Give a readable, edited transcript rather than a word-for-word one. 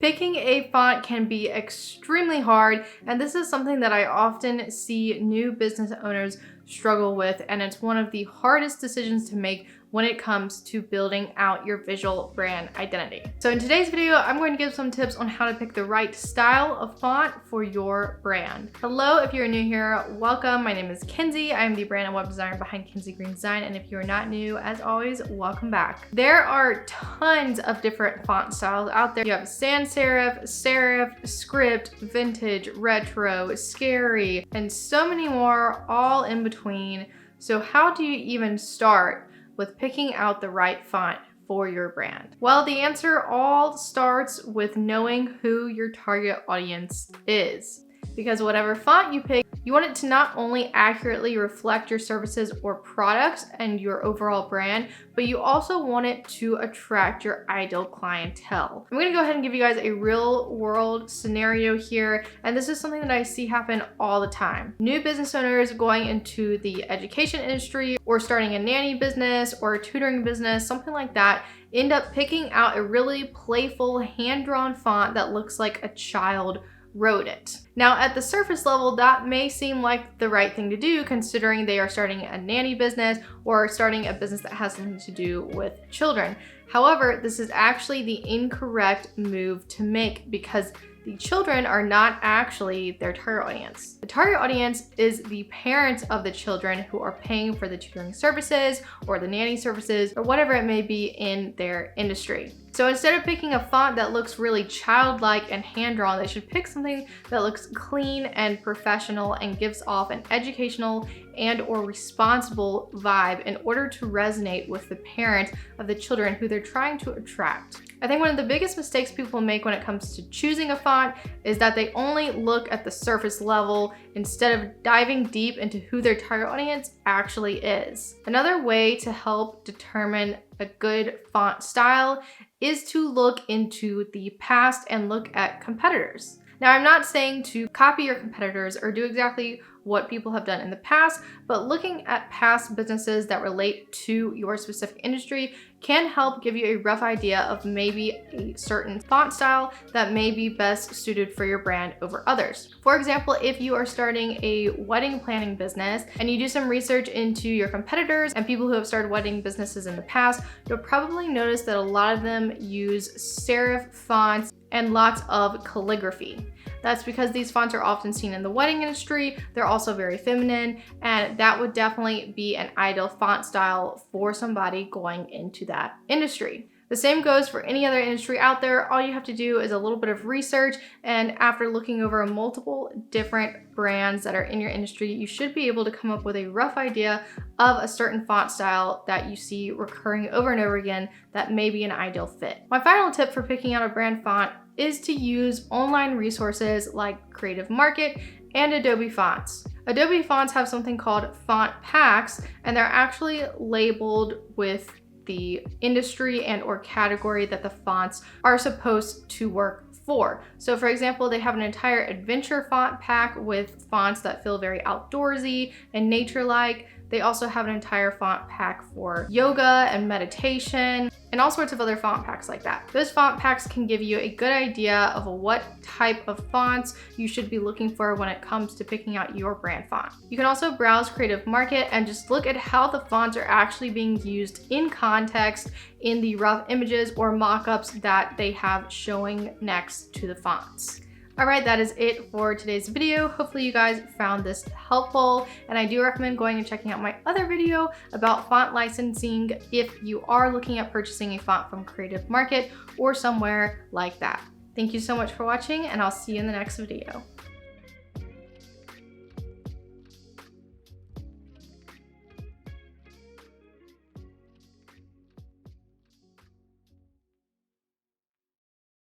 Picking a font can be extremely hard, and this is something that I often see new business owners struggle with, and it's one of the hardest decisions to make when it comes to building out your visual brand identity. So in today's video, I'm going to give some tips on how to pick the right style of font for your brand. Hello, if you're new here, welcome. My name is Kenzie. I'm the brand and web designer behind Kenzie Green Design, and if you're not new, as always, welcome back. There are tons of different font styles out there. You have sans serif, serif, script, vintage, retro, scary, and so many more all in between. So how do you even start with picking out the right font for your brand? Well, the answer all starts with knowing who your target audience is. Because whatever font you pick, you want it to not only accurately reflect your services or products and your overall brand, but you also want it to attract your ideal clientele. I'm gonna go ahead and give you guys a real world scenario here, and this is something that I see happen all the time. New business owners going into the education industry or starting a nanny business or a tutoring business, something like that, end up picking out a really playful hand-drawn font that looks like a child wrote it. Now, at the surface level, that may seem like the right thing to do considering they are starting a nanny business or starting a business that has something to do with children. However, this is actually the incorrect move to make because the children are not actually their target audience. The target audience is the parents of the children who are paying for the tutoring services or the nanny services or whatever it may be in their industry. So instead of picking a font that looks really childlike and hand-drawn, they should pick something that looks clean and professional and gives off an educational and or responsible vibe in order to resonate with the parent of the children who they're trying to attract. I think one of the biggest mistakes people make when it comes to choosing a font is that they only look at the surface level instead of diving deep into who their target audience actually is. Another way to help determine a good font style is to look into the past and look at competitors. Now, I'm not saying to copy your competitors or do exactly what people have done in the past, but looking at past businesses that relate to your specific industry can help give you a rough idea of maybe a certain font style that may be best suited for your brand over others. For example, if you are starting a wedding planning business and you do some research into your competitors and people who have started wedding businesses in the past, you'll probably notice that a lot of them use serif fonts and lots of calligraphy. That's because these fonts are often seen in the wedding industry. They're also very feminine, and that would definitely be an ideal font style for somebody going into that industry. The same goes for any other industry out there. All you have to do is a little bit of research, and after looking over multiple different brands that are in your industry, you should be able to come up with a rough idea of a certain font style that you see recurring over and over again that may be an ideal fit. My final tip for picking out a brand font is to use online resources like Creative Market and Adobe Fonts. Adobe Fonts have something called font packs, and they're actually labeled with the industry and or category that the fonts are supposed to work for. So for example, they have an entire adventure font pack with fonts that feel very outdoorsy and nature-like. They also have an entire font pack for yoga and meditation and all sorts of other font packs like that. Those font packs can give you a good idea of what type of fonts you should be looking for when it comes to picking out your brand font. You can also browse Creative Market and just look at how the fonts are actually being used in context in the rough images or mock-ups that they have showing next to the fonts. All right, that is it for today's video. Hopefully you guys found this helpful, and I do recommend going and checking out my other video about font licensing if you are looking at purchasing a font from Creative Market or somewhere like that. Thank you so much for watching, and I'll see you in the next video.